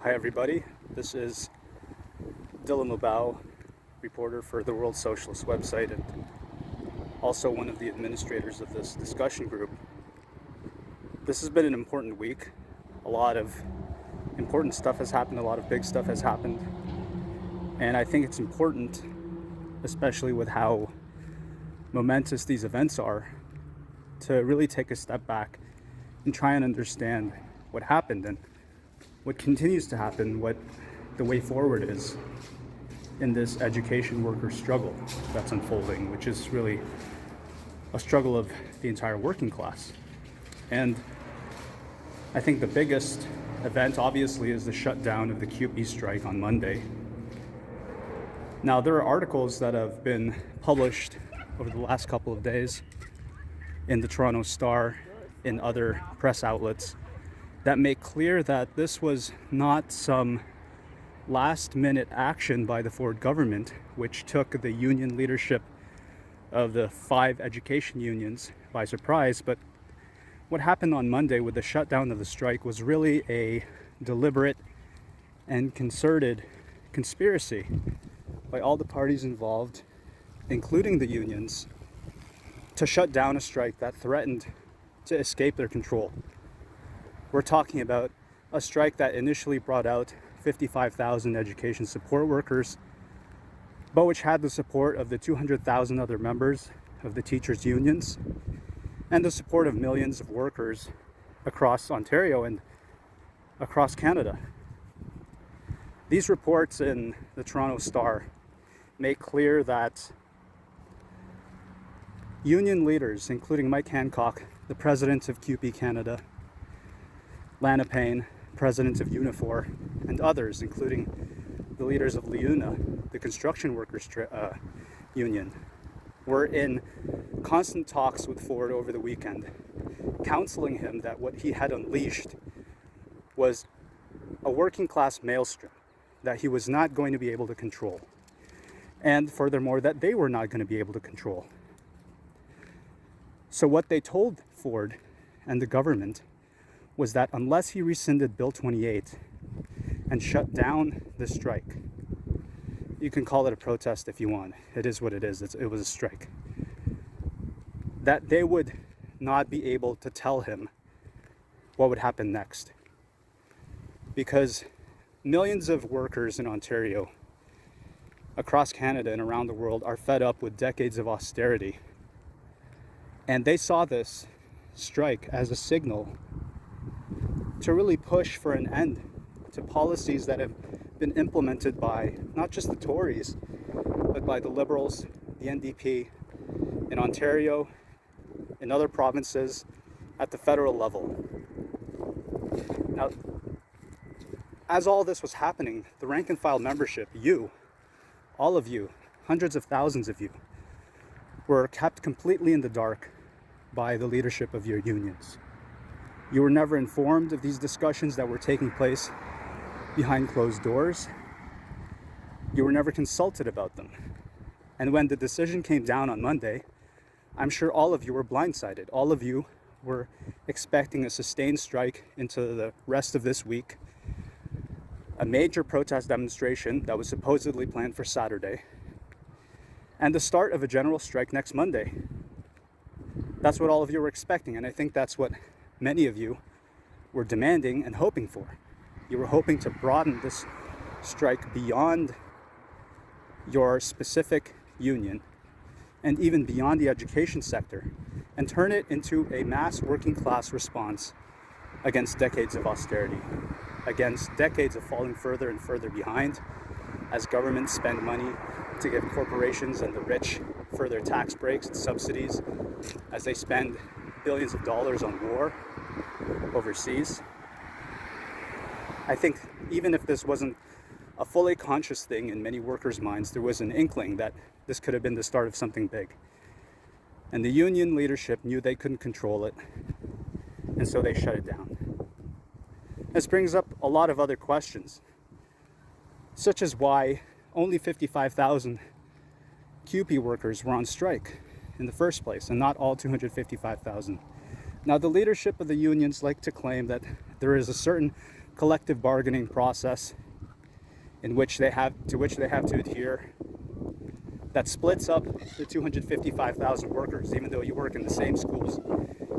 Hi everybody, this is Dylan Lebau, reporter for the World Socialist website and also one of the administrators of this discussion group. This has been an important week. A lot of important stuff has happened, a lot of big stuff has happened, and I think it's important, especially with how momentous these events are, to really take a step back and try and understand what happened and what continues to happen, what the way forward is in this education worker struggle that's unfolding, which is really a struggle of the entire working class. And I think the biggest event, obviously, is the shutdown of the CUPE strike on Monday. Now, there are articles that have been published over the last couple of days in the Toronto Star, in other press outlets, that make clear that this was not some last-minute action by the Ford government, which took the union leadership of the 5 education unions by surprise. But what happened on Monday with the shutdown of the strike was really a deliberate and concerted conspiracy by all the parties involved, including the unions, to shut down a strike that threatened to escape their control. We're talking about a strike that initially brought out 55,000 education support workers, but which had the support of the 200,000 other members of the teachers' unions and the support of millions of workers across Ontario and across Canada. These reports in the Toronto Star make clear that union leaders, including Mike Hancock, the president of CUPE Canada, Lana Payne, president of Unifor, and others, including the leaders of LIUNA, the construction workers union, were in constant talks with Ford over the weekend, counseling him that what he had unleashed was a working class maelstrom that he was not going to be able to control, and furthermore, that they were not going to be able to control. So what they told Ford and the government was that unless he rescinded Bill 28 and shut down the strike, you can call it a protest if you want, it is what it is, it was a strike, that they would not be able to tell him what would happen next. Because millions of workers in Ontario, across Canada and around the world, are fed up with decades of austerity. And they saw this strike as a signal to really push for an end to policies that have been implemented by not just the Tories, but by the Liberals, the NDP, in Ontario, in other provinces, at the federal level. Now, as all this was happening, the rank and file membership, you, all of you, hundreds of thousands of you, were kept completely in the dark by the leadership of your unions. You were never informed of these discussions that were taking place behind closed doors. You were never consulted about them. And when the decision came down on Monday, I'm sure all of you were blindsided. All of you were expecting a sustained strike into the rest of this week, a major protest demonstration that was supposedly planned for Saturday, and the start of a general strike next Monday. That's what all of you were expecting, and I think that's what many of you were demanding and hoping for. You were hoping to broaden this strike beyond your specific union and even beyond the education sector and turn it into a mass working class response against decades of austerity, against decades of falling further and further behind as governments spend money to give corporations and the rich further tax breaks and subsidies, as they spend billions of dollars on war overseas. I think even if this wasn't a fully conscious thing in many workers' minds, there was an inkling that this could have been the start of something big. And the union leadership knew they couldn't control it, and so they shut it down. This brings up a lot of other questions, such as why only 55,000 CUPE workers were on strike in the first place, and not all 255,000. Now, the leadership of the unions like to claim that there is a certain collective bargaining process in which they have to adhere, that splits up the 255,000 workers, even though you work in the same schools,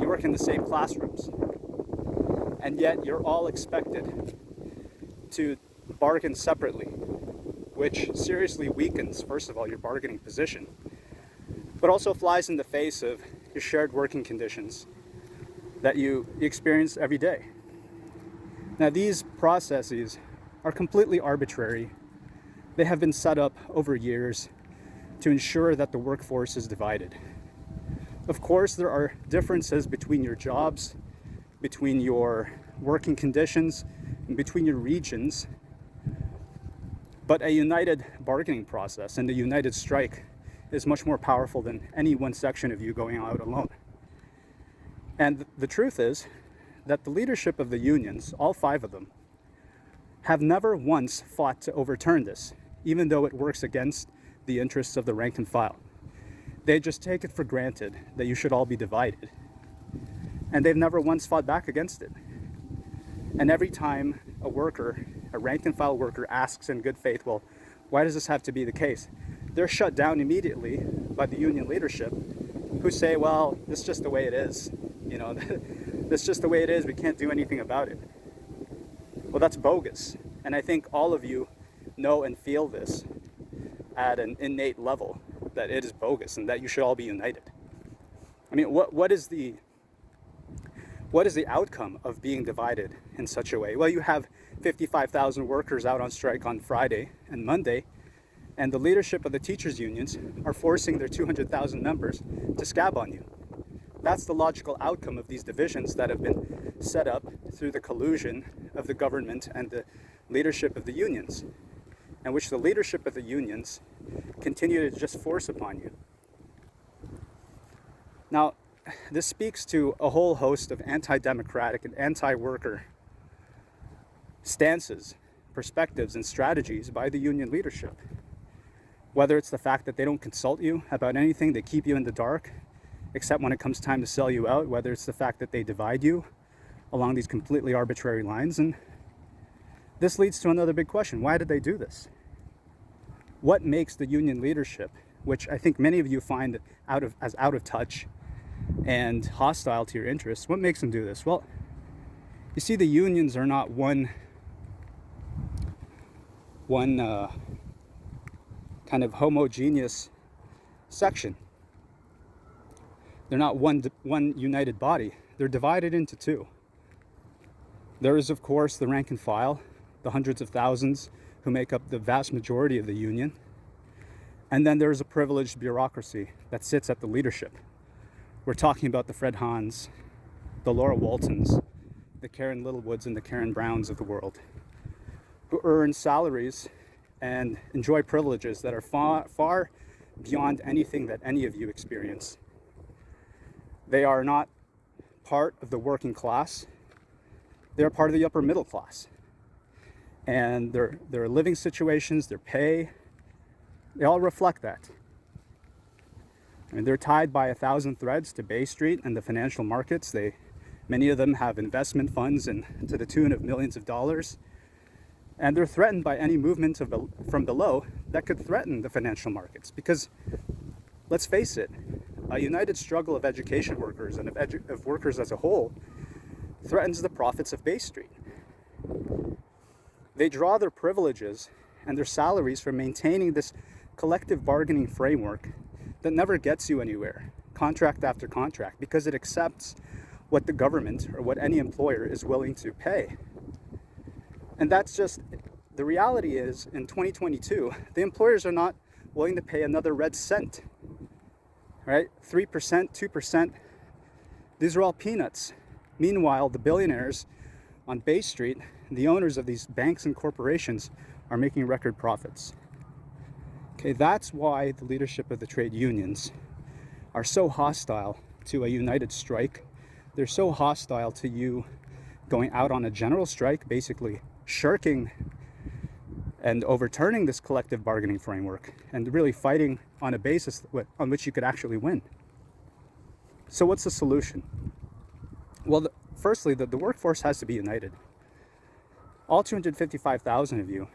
you work in the same classrooms, and yet you're all expected to bargain separately, which seriously weakens, first of all, your bargaining position, but also flies in the face of your shared working conditions that you experience every day. Now, these processes are completely arbitrary. They have been set up over years to ensure that the workforce is divided. Of course, there are differences between your jobs, between your working conditions, and between your regions. But a united bargaining process and a united strike is much more powerful than any one section of you going out alone. And the truth is that the leadership of the unions, all 5 of them, have never once fought to overturn this, even though it works against the interests of the rank and file. They just take it for granted that you should all be divided. And they've never once fought back against it. And every time a worker, a rank and file worker, asks in good faith, well, why does this have to be the case? They're shut down immediately by the union leadership, who say, well, this is just the way it is. You know, this is just the way it is. We can't do anything about it. Well, that's bogus. And I think all of you know and feel this at an innate level, that it is bogus and that you should all be united. I mean, what is the outcome of being divided in such a way? Well, you have 55,000 workers out on strike on Friday and Monday, and the leadership of the teachers' unions are forcing their 200,000 members to scab on you. That's the logical outcome of these divisions that have been set up through the collusion of the government and the leadership of the unions, and which the leadership of the unions continue to just force upon you. Now, this speaks to a whole host of anti-democratic and anti-worker stances, perspectives, and strategies by the union leadership. Whether it's the fact that they don't consult you about anything, they keep you in the dark, except when it comes time to sell you out, whether it's the fact that they divide you along these completely arbitrary lines. And this leads to another big question. Why did they do this? What makes the union leadership, which I think many of you find out of touch and hostile to your interests, what makes them do this? Well, you see, the unions are not one kind of homogeneous section. They're not one united body. They're divided into 2. There is, of course, the rank and file, the hundreds of thousands who make up the vast majority of the union. And then there's a privileged bureaucracy that sits at the leadership. We're talking about the Fred Hahns, the Laura Waltons, the Karen Littlewoods, and the Karen Browns of the world, who earn salaries and enjoy privileges that are far beyond anything that any of you experience. They are not part of the working class. They're part of the upper middle class. And their living situations, their pay, they all reflect that. I mean, they're tied by 1,000 threads to Bay Street and the financial markets. Many of them have investment funds and to the tune of millions of dollars. And they're threatened by any movement from below that could threaten the financial markets. Because, let's face it, a united struggle of education workers and of workers as a whole threatens the profits of Bay Street. They draw their privileges and their salaries from maintaining this collective bargaining framework that never gets you anywhere, contract after contract, because it accepts what the government or what any employer is willing to pay. And that's just, the reality is, in 2022, the employers are not willing to pay another red cent, right? 3%, 2%, these are all peanuts. Meanwhile, the billionaires on Bay Street, the owners of these banks and corporations, are making record profits. Okay, that's why the leadership of the trade unions are so hostile to a united strike. They're so hostile to you going out on a general strike, basically shirking and overturning this collective bargaining framework and really fighting on a basis on which you could actually win. So what's the solution? Well, firstly, the workforce has to be united. All 255,000 of you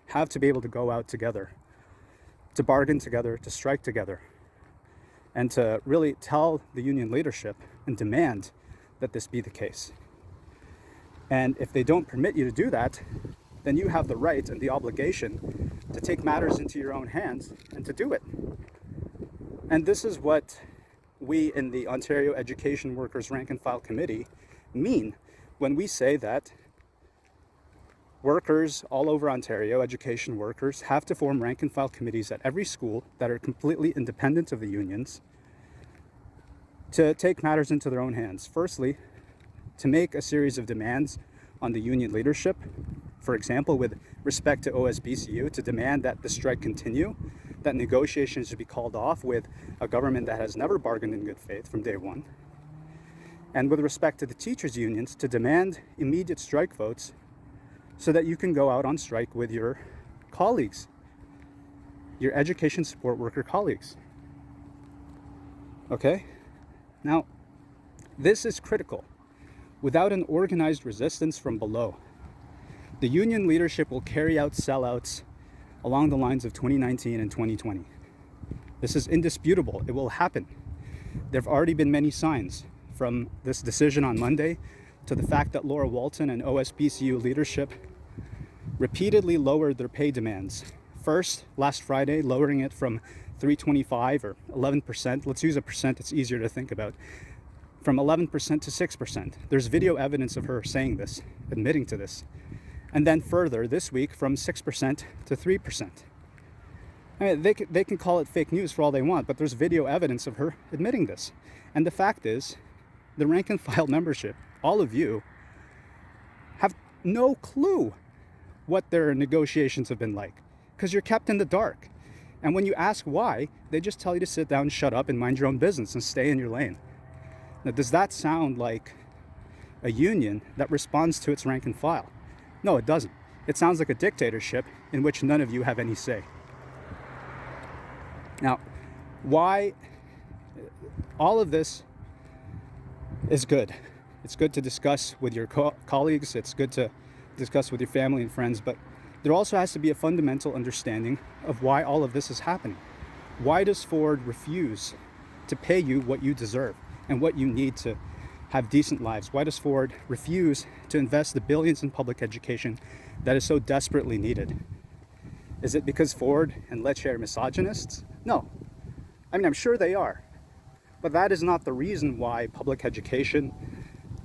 have to be able to go out together, to bargain together, to strike together, and to really tell the union leadership and demand that this be the case. And if they don't permit you to do that, then you have the right and the obligation to take matters into your own hands and to do it. And this is what we in the Ontario Education Workers Rank and File Committee mean when we say that workers all over Ontario, education workers, have to form rank and file committees at every school that are completely independent of the unions to take matters into their own hands. Firstly, to make a series of demands on the union leadership, for example, with respect to OSBCU, to demand that the strike continue, that negotiations should be called off with a government that has never bargained in good faith from day one. And with respect to the teachers' unions, to demand immediate strike votes so that you can go out on strike with your colleagues, your education support worker colleagues. Okay? Now, this is critical. Without an organized resistance from below, the union leadership will carry out sellouts along the lines of 2019 and 2020. This is indisputable. It will happen. There have already been many signs, from this decision on Monday to the fact that Laura Walton and OSBCU leadership repeatedly lowered their pay demands. First, last Friday, lowering it from 325 or 11%. Let's use a percent that's easier to think about. From 11% to 6%. There's video evidence of her saying this, admitting to this. And then further, this week, from 6% to 3%. I mean, they can call it fake news for all they want, but there's video evidence of her admitting this. And the fact is, the rank and file membership, all of you, have no clue what their negotiations have been like, because you're kept in the dark. And when you ask why, they just tell you to sit down, shut up, and mind your own business and stay in your lane. Now, does that sound like a union that responds to its rank and file? No, it doesn't. It sounds like a dictatorship in which none of you have any say. Now, why all of this is good. It's good to discuss with your colleagues. It's good to discuss with your family and friends, but there also has to be a fundamental understanding of why all of this is happening. Why does Ford refuse to pay you what you deserve and what you need to have decent lives? Why does Ford refuse to invest the billions in public education that is so desperately needed? Is it because Ford and Lecce are misogynists? No. I mean, I'm sure they are. But that is not the reason why public education,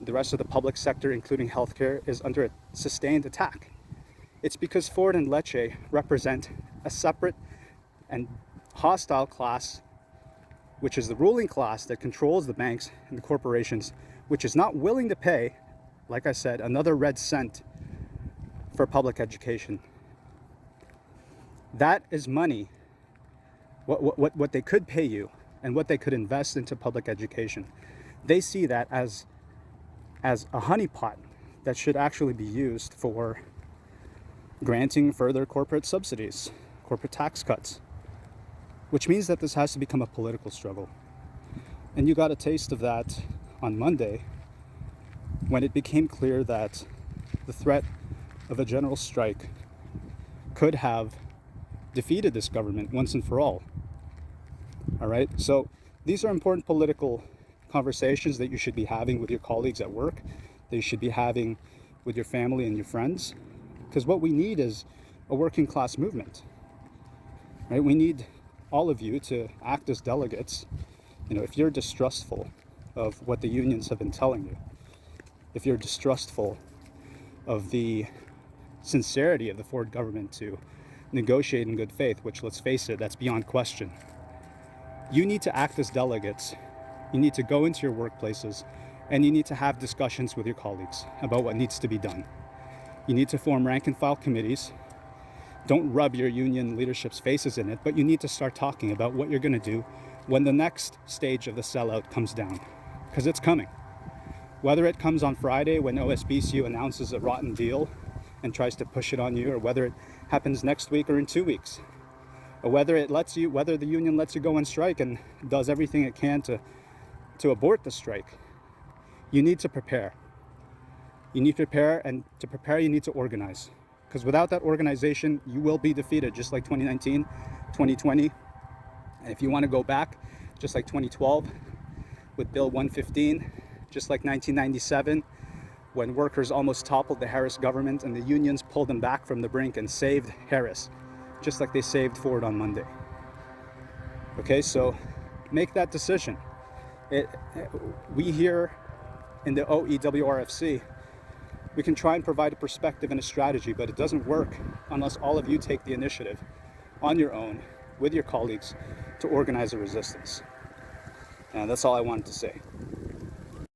the rest of the public sector, including healthcare, is under a sustained attack. It's because Ford and Lecce represent a separate and hostile class, which is the ruling class that controls the banks and the corporations, which is not willing to pay, like I said, another red cent for public education. That is money, what they could pay you and what they could invest into public education. They see that as a honeypot that should actually be used for granting further corporate subsidies, corporate tax cuts, which means that this has to become a political struggle. And you got a taste of that on Monday when it became clear that the threat of a general strike could have defeated this government once and for all. All right, so these are important political conversations that you should be having with your colleagues at work, that you should be having with your family and your friends, because what we need is a working class movement. Right? We need all of you to act as delegates. You know, if you're distrustful of what the unions have been telling you, if you're distrustful of the sincerity of the Ford government to negotiate in good faith, which, let's face it, that's beyond question, you need to act as delegates. You need to go into your workplaces and you need to have discussions with your colleagues about what needs to be done. You need to form rank and file committees. Don't rub your union leadership's faces in it, but you need to start talking about what you're going to do when the next stage of the sellout comes down, because it's coming. Whether it comes on Friday when OSBCU announces a rotten deal and tries to push it on you, or whether it happens next week or in 2 weeks, or whether the union lets you go on strike and does everything it can to abort the strike, you need to prepare. You need to prepare, and to prepare, you need to organize. Because without that organization, you will be defeated, just like 2019, 2020. And if you want to go back, just like 2012 with Bill 115, just like 1997, when workers almost toppled the Harris government and the unions pulled them back from the brink and saved Harris, just like they saved Ford on Monday. Okay, so make that decision. We here in the OEWRFC, we can try and provide a perspective and a strategy, but it doesn't work unless all of you take the initiative on your own with your colleagues to organize a resistance. And that's all I wanted to say.